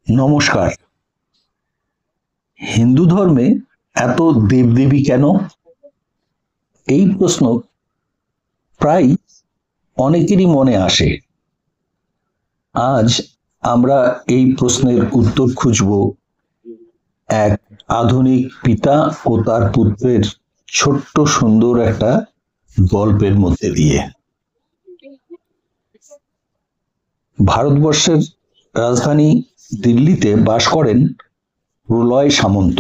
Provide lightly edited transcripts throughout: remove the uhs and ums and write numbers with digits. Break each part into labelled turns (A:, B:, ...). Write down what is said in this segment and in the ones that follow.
A: নমস্কার। হিন্দু ধর্মে এত দেবদেবী কেন? এই প্রশ্ন প্রায় অনেকেরই মনে আসে। আজ আমরা এই প্রশ্নের উত্তর খুঁজব এক আধুনিক পিতা ও তার পুত্রের ছোট্ট সুন্দর একটা গল্পের মধ্যে দিয়ে। ভারতবর্ষের রাজধানী দিল্লিতে বাস করেন প্রলয় সামন্ত।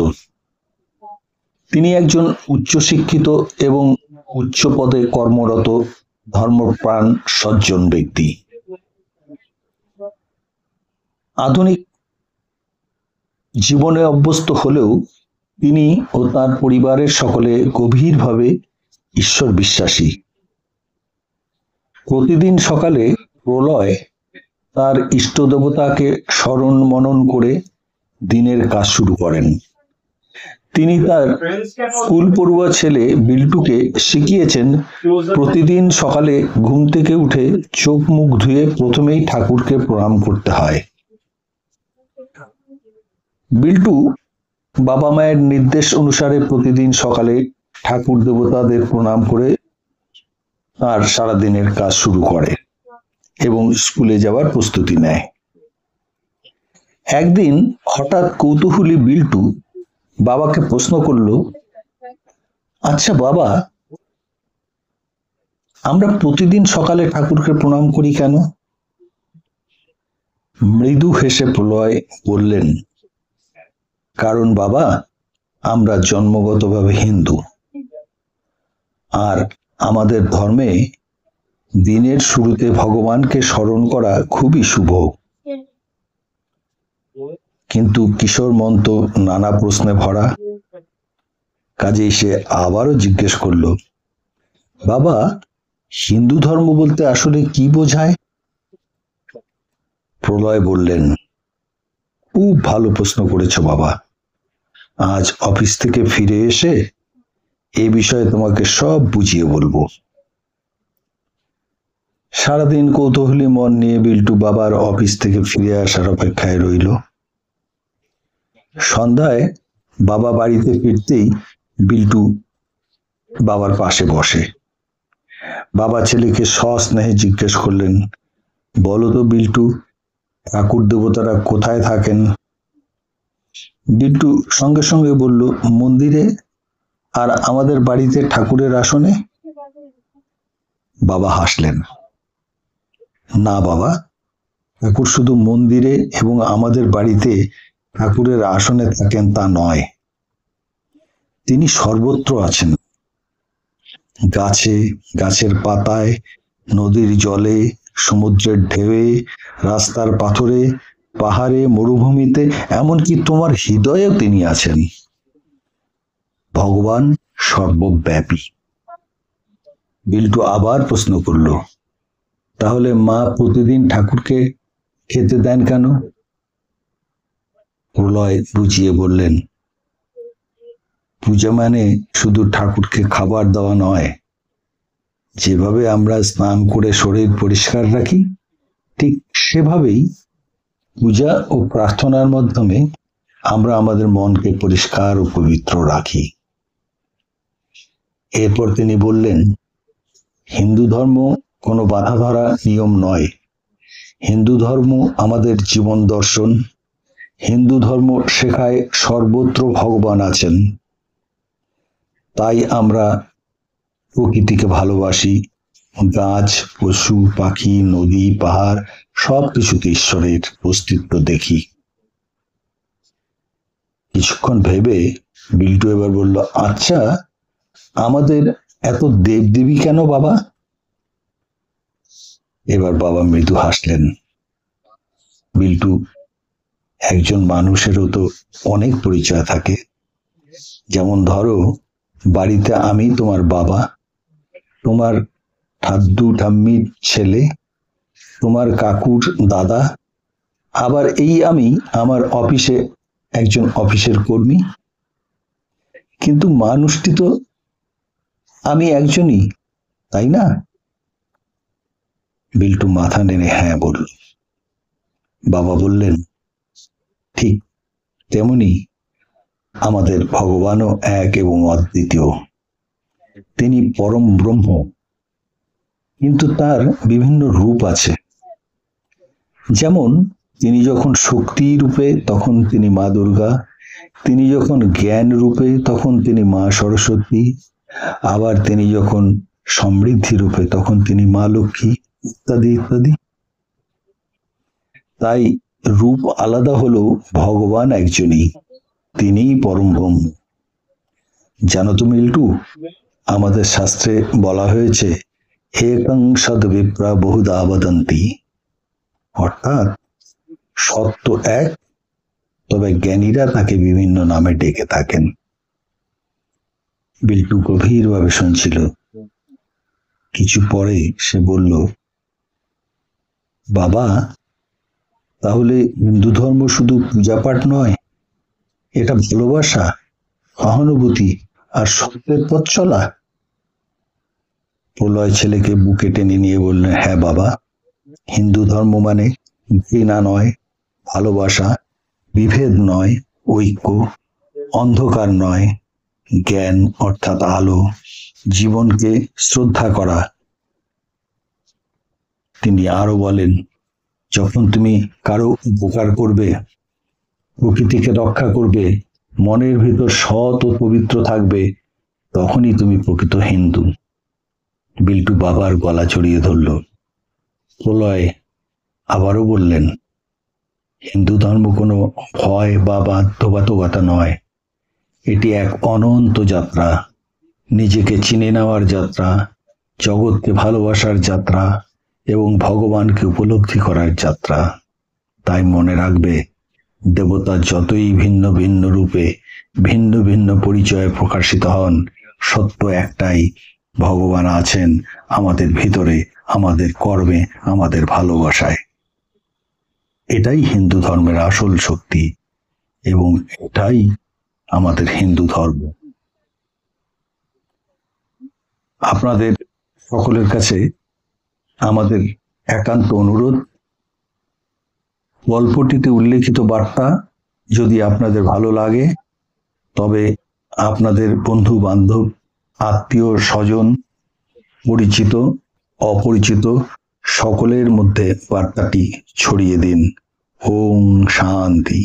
A: তিনি একজন উচ্চশিক্ষিত এবং উচ্চ পদে কর্মরত ধর্মপ্রাণ সজ্জন ব্যক্তি। আধুনিক জীবনে অভ্যস্ত হলেও তিনি ও তার পরিবারের সকলে গভীরভাবে ঈশ্বর বিশ্বাসী। প্রতিদিন সকালে প্রলয় তার ইষ্ট দেবতাকে স্মরণ মনন করে দিনের কাজ শুরু করেন। তিনি তার স্কুল পড়ুয়া ছেলে বিল্টুকে শিখিয়েছেন প্রতিদিন সকালে ঘুম থেকে উঠে চোখ মুখ ধুয়ে প্রথমেই ঠাকুরকে প্রণাম করতে হয়। বিল্টু বাবা মায়ের নির্দেশ অনুসারে প্রতিদিন সকালে ঠাকুর দেবতাদের প্রণাম করে তার সারাদিনের কাজ শুরু করে এবং স্কুলে যাওয়ার প্রস্তুতি নেয়। একদিন হঠাৎ কৌতূহলী বিল্টু বাবাকে প্রশ্ন করল, আচ্ছা বাবা, আমরা প্রতিদিন সকালে ঠাকুরকে প্রণাম করি কেন? মৃদু হেসে প্রলয় বললেন, কারণ বাবা, আমরা জন্মগতভাবে হিন্দু, আর আমাদের ধর্মে দিনের শুরুতে ভগবানকে স্মরণ করা খুবই শুভ। কিন্তু কিশোর মন তো নানা প্রশ্নে ভরা। কাজেই সে আবারও জিজ্ঞেস করল, বাবা, হিন্দু ধর্ম বলতে আসলে কি বোঝায়? প্রলয় বললেন, খুব ভালো প্রশ্ন করেছো বাবা। আজ অফিস থেকে ফিরে এসে এ বিষয়ে তোমাকে সব বুঝিয়ে বলবো। সারাদিন কৌতূহলী মন নিয়ে বিল্টু বাবার অফিস থেকে ফিরে আসার অপেক্ষায় রইল। সন্ধ্যায় বাবা বাড়িতে ফিরতেই বিল্টু বাবার পাশে বসে। বাবা ছেলেকে সস্নেহে জিজ্ঞেস করলেন, বলো তো বিল্টু, ঠাকুর দেবতারা কোথায় থাকেন? বিল্টু সঙ্গে সঙ্গে বলল, মন্দিরে, আর আমাদের বাড়িতে ঠাকুরের আসনে। বাবা হাসলেন, না বাবা, ঠাকুর শুধু মন্দিরে এবং আমাদের বাড়িতে ঠাকুরের আসনে থাকেন তা নয়, তিনি সর্বত্র আছেন। গাছে, গাছের পাতায়, নদীর জলে, সমুদ্রের ঢেউয়ে, রাস্তার পাথরে, পাহাড়ে, মরুভূমিতে, এমনকি তোমার হৃদয়েও তিনি আছেন। ভগবান সর্বব্যাপী। বিল্টু আবার প্রশ্ন করল, তাহলে মা প্রতিদিন ঠাকুরকে খেতে দেন কেন? প্রলয় বুঝিয়ে বললেন, পূজা মানে শুধু ঠাকুরকে খাবার দেওয়া নয়। যেভাবে আমরা স্নান করে শরীর পরিষ্কার রাখি, ঠিক সেভাবেই পূজা ও প্রার্থনার মাধ্যমে আমরা আমাদের মনকে পরিষ্কার ও পবিত্র রাখি। এরপর তিনি বললেন, হিন্দু ধর্ম কোনো বাধা ধরা নিয়ম নয়। হিন্দু ধর্ম আমাদের জীবন দর্শন। হিন্দু ধর্ম শেখায় সর্বত্র ভগবান আছেন। তাই আমরা প্রকৃতিকে ভালোবাসি। গাছ, পশু, পাখি, নদী, পাহাড় সবকিছুতে ঈশ্বরের অস্তিত্ব দেখি। কিছুক্ষণ ভেবে বিল্টু এবার বলল, আচ্ছা, আমাদের এত দেবদেবী কেন বাবা? এবার বাবা মৃদু হাসলেন। বিল্টু, একজন মানুষেরও তো অনেক পরিচয় থাকে। যেমন ধরো, বাড়িতে আমি তোমার বাবা, তোমার ঠাদ্দু ঠাম্মির ছেলে, তোমার কাকুর দাদা, আবার এই আমি আমার অফিসে একজন অফিসের কর্মী। কিন্তু মানুষটি তো আমি একজনই, তাই না? বিল্টু মাথা নেড়ে হ্যাঁ বলল। বাবা বললেন, ঠিক তেমনি আমাদের ভগবানও এক এবং অদ্বিতীয়। তিনি পরম ব্রহ্ম, কিন্তু তার বিভিন্ন রূপ আছে। যেমন তিনি যখন শক্তি রূপে তখন তিনি মা দুর্গা, তিনি যখন জ্ঞান রূপে তখন তিনি মা সরস্বতী, আবার তিনি যখন সমৃদ্ধি রূপে তখন তিনি মা লক্ষ্মী, ইত্যাদি ইত্যাদি। তাই রূপ আলাদা হলেও ভগবান একজনই, তিনিই পরম ব্রহ্ম। জানো তো মিল্টু, আমাদের শাস্ত্রে বলা হয়েছে একং সদ বিপ্রা বহুধা বদন্তি, অর্থাৎ সত্য এক, তবে জ্ঞানীরা তাকে বিভিন্ন নামে ডেকে থাকেন। বিল্টু গভীরভাবে শুনছিল। কিছু পরে সে বলল, বাবা, তাহলে হিন্দু ধর্ম শুধু পূজাপাঠ নয়, এটা ভালোবাসা, সহানুভূতি আর সত্যের পথ চলা? প্রলয় ছেলেকে বুকে টেনে নিয়ে বললেন, হ্যাঁ বাবা, হিন্দু ধর্ম মানে ঘৃণা নয়, ভালোবাসা, বিভেদ নয়, ঐক্য, অন্ধকার নয়, জ্ঞান অর্থাৎ আলো, জীবনকে শ্রদ্ধা করা। তিনি আরো বলেন, যখন তুমি কারো উপকার করবে, প্রকৃতিকে রক্ষা করবে, মনের ভিতর সৎ ও পবিত্র থাকবে, তখনই তুমি প্রকৃত হিন্দু। বিল্টু বাবার গলা জড়িয়ে ধরল। প্রলয় আবারও বললেন, হিন্দু ধর্ম কোনো ভয় বা বাধ্যবাধকতা নয়, এটি এক অনন্ত যাত্রা, নিজেকে চিনে নেওয়ার যাত্রা, জগৎকে ভালোবাসার যাত্রা এবং ভগবানকে উপলব্ধি করার যাত্রা। তাই মনে রাখবে, দেবতা যতই ভিন্ন ভিন্ন রূপে ভিন্ন ভিন্ন পরিচয়ে প্রকাশিত হন, সত্য একটাই, ভগবান আছেন আমাদের ভিতরে, আমাদের কর্মে, আমাদের ভালোবাসায়। এটাই হিন্দু ধর্মের আসল শক্তি এবং এটাই আমাদের হিন্দু ধর্ম। আপনাদের সকলের কাছে আমাদের একান্ত অনুরোধ, গল্পটিতে উল্লেখিত বার্তা যদি আপনাদের ভালো লাগে, তবে আপনাদের বন্ধু বান্ধব, আত্মীয় স্বজন, পরিচিত অপরিচিত সকলের মধ্যে বার্তাটি ছড়িয়ে দিন। ওম শান্তি।